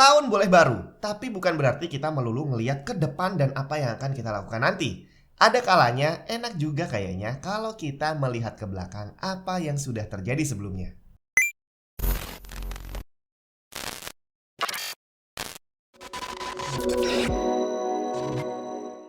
Tahun boleh baru, tapi bukan berarti kita melulu ngeliat ke depan dan apa yang akan kita lakukan nanti. Ada kalanya enak juga kayaknya kalau kita melihat ke belakang apa yang sudah terjadi sebelumnya.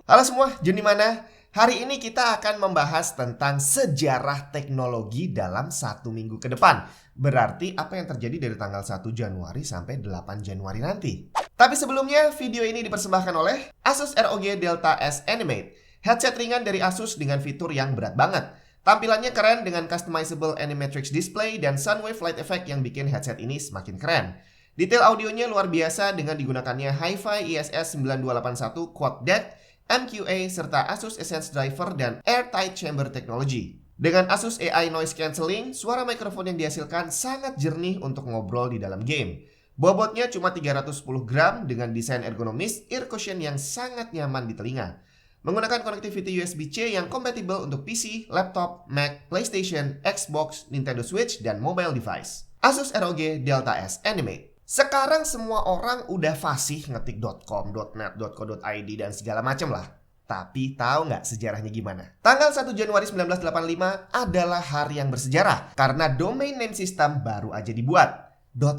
Halo semua, Jun di mana? Hari ini kita akan membahas tentang sejarah teknologi dalam 1 minggu ke depan. Berarti apa yang terjadi dari tanggal 1 Januari sampai 8 Januari nanti. Tapi sebelumnya, video ini dipersembahkan oleh Asus ROG Delta S Animate. Headset ringan dari Asus dengan fitur yang berat banget. Tampilannya keren dengan customizable Animatrix display dan Sunwave light effect yang bikin headset ini semakin keren. Detail audionya luar biasa dengan digunakannya Hi-Fi ISS 9281 Quad DAC, MQA, serta Asus Essence Driver dan Airtight Chamber Technology. Dengan Asus AI Noise Cancelling, suara mikrofon yang dihasilkan sangat jernih untuk ngobrol di dalam game. Bobotnya cuma 310 gram dengan desain ergonomis ear cushion yang sangat nyaman di telinga. Menggunakan connectivity USB-C yang kompatibel untuk PC, laptop, Mac, PlayStation, Xbox, Nintendo Switch, dan mobile device. Asus ROG Delta S Animate. Sekarang semua orang udah fasih ngetik .com, .net, .co.id dan segala macam lah. Tapi tahu nggak sejarahnya gimana? Tanggal 1 Januari 1985 adalah hari yang bersejarah karena domain name system baru aja dibuat.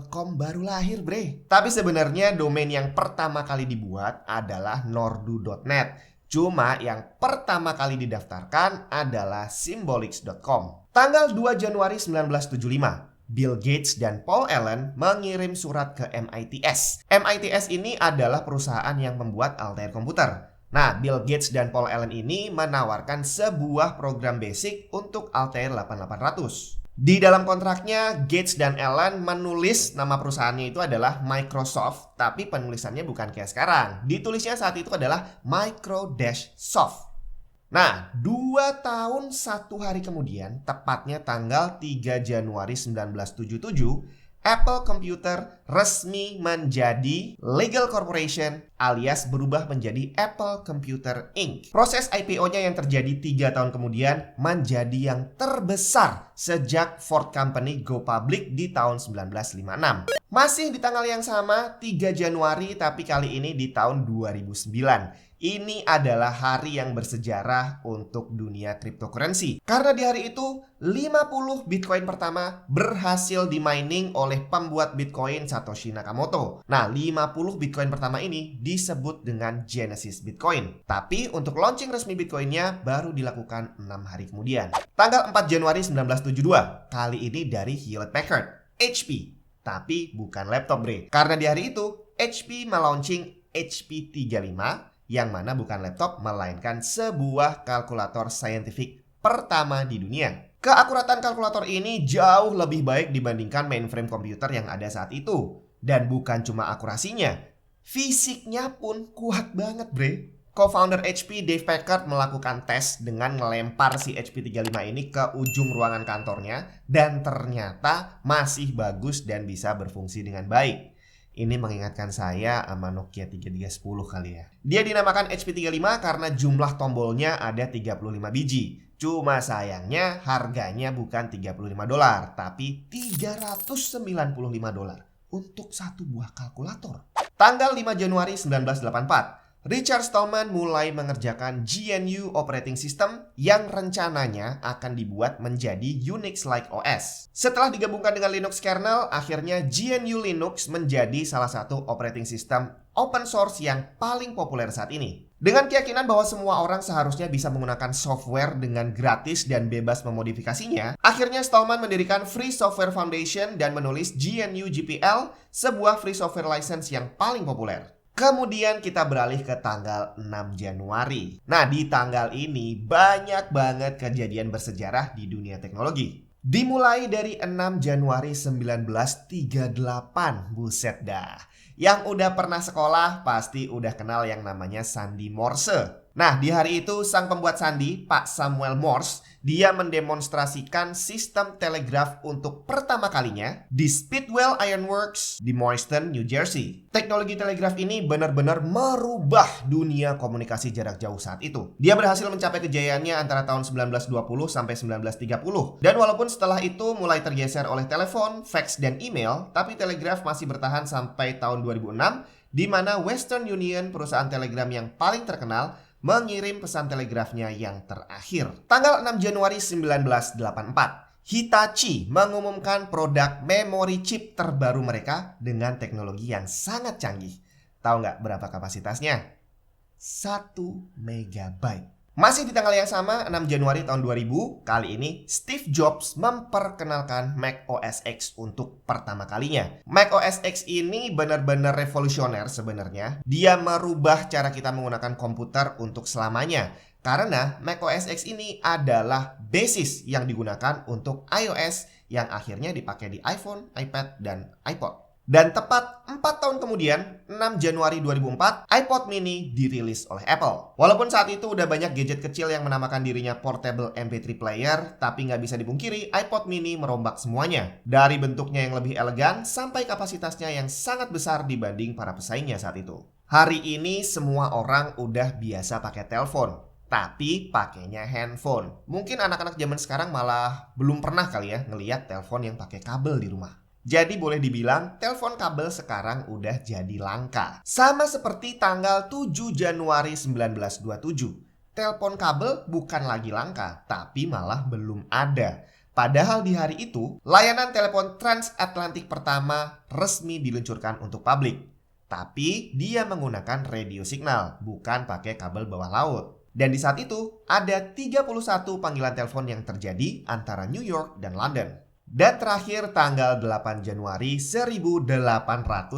.com baru lahir bre. Tapi sebenarnya domain yang pertama kali dibuat adalah nordu.net. Cuma yang pertama kali didaftarkan adalah symbolics.com. Tanggal 2 Januari 1975. Bill Gates dan Paul Allen mengirim surat ke MITS. MITS ini adalah perusahaan yang membuat Altair komputer. Nah, Bill Gates dan Paul Allen ini menawarkan sebuah program basic untuk Altair 8800. Di dalam kontraknya, Gates dan Allen menulis nama perusahaannya itu adalah Microsoft, tapi penulisannya bukan kayak sekarang. Ditulisnya saat itu adalah Micro-Soft. Nah, 2 tahun 1 hari kemudian, tepatnya tanggal 3 Januari 1977, Apple Computer resmi menjadi legal corporation alias berubah menjadi Apple Computer Inc. Proses IPO-nya yang terjadi 3 tahun kemudian menjadi yang terbesar sejak Ford Company go public di tahun 1956. Masih di tanggal yang sama, 3 Januari, tapi kali ini di tahun 2009. Ini adalah hari yang bersejarah untuk dunia cryptocurrency. Karena di hari itu, 50 Bitcoin pertama berhasil di-mining oleh pembuat Bitcoin Satoshi Nakamoto. Nah, 50 Bitcoin pertama ini disebut dengan Genesis Bitcoin. Tapi untuk launching resmi Bitcoinnya baru dilakukan 6 hari kemudian. Tanggal 4 Januari 1972, kali ini dari Hewlett Packard, HP. Tapi bukan laptop bre. Karena di hari itu, HP melaunching HP 35, yang mana bukan laptop melainkan sebuah kalkulator saintifik pertama di dunia. Keakuratan kalkulator ini jauh lebih baik dibandingkan mainframe komputer yang ada saat itu. Dan bukan cuma akurasinya, fisiknya pun kuat banget bre. Co-founder HP Dave Packard melakukan tes dengan melempar si HP 35 ini ke ujung ruangan kantornya dan ternyata masih bagus dan bisa berfungsi dengan baik. Ini mengingatkan saya sama Nokia 3310 kali ya. Dia dinamakan HP 35 karena jumlah tombolnya ada 35 biji. Cuma sayangnya harganya bukan $35, tapi $395 untuk satu buah kalkulator. Tanggal 5 Januari 1984. Richard Stallman mulai mengerjakan GNU Operating System yang rencananya akan dibuat menjadi Unix-like OS. Setelah digabungkan dengan Linux kernel, akhirnya GNU Linux menjadi salah satu operating system open source yang paling populer saat ini. Dengan keyakinan bahwa semua orang seharusnya bisa menggunakan software dengan gratis dan bebas memodifikasinya, akhirnya Stallman mendirikan Free Software Foundation dan menulis GNU GPL, sebuah free software license yang paling populer. Kemudian kita beralih ke tanggal 6 Januari. Nah, di tanggal ini banyak banget kejadian bersejarah di dunia teknologi. Dimulai dari 6 Januari 1938. Buset dah. Yang udah pernah sekolah pasti udah kenal yang namanya sandi Morse. Nah, di hari itu sang pembuat sandi, Pak Samuel Morse, dia mendemonstrasikan sistem telegraf untuk pertama kalinya di Speedwell Iron Works di Morristown, New Jersey. Teknologi telegraf ini benar-benar merubah dunia komunikasi jarak jauh saat itu. Dia berhasil mencapai kejayaannya antara tahun 1920 sampai 1930. Dan walaupun setelah itu mulai tergeser oleh telepon, fax, dan email, tapi telegraf masih bertahan sampai tahun 2006, di mana Western Union, perusahaan telegram yang paling terkenal, mengirim pesan telegrafnya yang terakhir. Tanggal 6 Januari 1984, Hitachi mengumumkan produk memori chip terbaru mereka dengan teknologi yang sangat canggih. Tahu nggak berapa kapasitasnya? 1 megabyte. Masih di tanggal yang sama, 6 Januari tahun 2000, kali ini Steve Jobs memperkenalkan Mac OS X untuk pertama kalinya. Mac OS X ini benar-benar revolusioner sebenarnya. Dia merubah cara kita menggunakan komputer untuk selamanya. Karena Mac OS X ini adalah basis yang digunakan untuk iOS yang akhirnya dipakai di iPhone, iPad, dan iPod. Dan tepat 4 tahun kemudian, 6 Januari 2004, iPod mini dirilis oleh Apple. Walaupun saat itu udah banyak gadget kecil yang menamakan dirinya portable MP3 player, tapi nggak bisa dipungkiri, iPod mini merombak semuanya. Dari bentuknya yang lebih elegan, sampai kapasitasnya yang sangat besar dibanding para pesaingnya saat itu. Hari ini semua orang udah biasa pakai telepon, tapi pakainya handphone. Mungkin anak-anak zaman sekarang malah belum pernah kali ya ngelihat telepon yang pakai kabel di rumah. Jadi boleh dibilang telepon kabel sekarang udah jadi langka. Sama seperti tanggal 7 Januari 1927. Telepon kabel bukan lagi langka, tapi malah belum ada. Padahal di hari itu, layanan telepon transatlantik pertama resmi diluncurkan untuk publik. Tapi dia menggunakan radio signal, bukan pakai kabel bawah laut. Dan di saat itu, ada 31 panggilan telepon yang terjadi antara New York dan London. Dan terakhir tanggal 8 Januari 1889,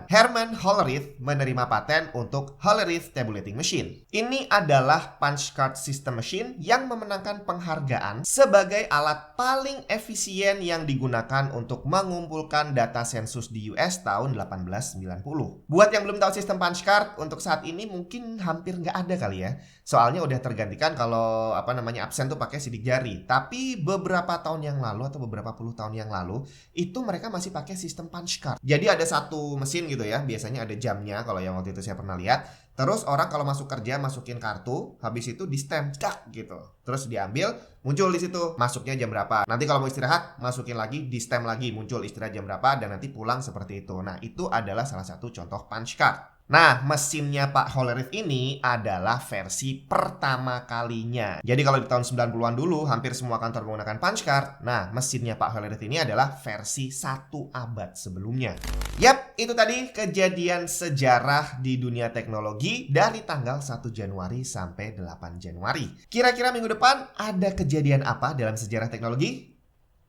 Herman Hollerith menerima paten untuk Hollerith Tabulating Machine. Ini adalah punch card system machine yang memenangkan penghargaan sebagai alat paling efisien yang digunakan untuk mengumpulkan data sensus di US tahun 1890. Buat yang belum tahu sistem punch card, untuk saat ini mungkin hampir nggak ada kali ya. Soalnya udah tergantikan kalau absen tuh pakai sidik jari. Tapi beberapa tahun yang lalu atau beberapa puluh tahun yang lalu itu mereka masih pakai sistem punch card. Jadi ada satu mesin gitu ya, biasanya ada jamnya kalau yang waktu itu saya pernah lihat. Terus orang kalau masuk kerja masukin kartu, habis itu di stamp gitu. Terus diambil, muncul di situ masuknya jam berapa. Nanti kalau mau istirahat, masukin lagi, di stamp lagi, muncul istirahat jam berapa dan nanti pulang seperti itu. Nah, itu adalah salah satu contoh punch card. Nah, mesinnya Pak Hollerith ini adalah versi pertama kalinya. Jadi kalau di tahun 90-an dulu, hampir semua kantor menggunakan punch card. Nah, mesinnya Pak Hollerith ini adalah versi 1 abad sebelumnya. Yap, itu tadi kejadian sejarah di dunia teknologi dari tanggal 1 Januari sampai 8 Januari. Kira-kira minggu depan ada kejadian apa dalam sejarah teknologi?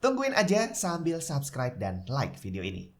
Tungguin aja sambil subscribe dan like video ini.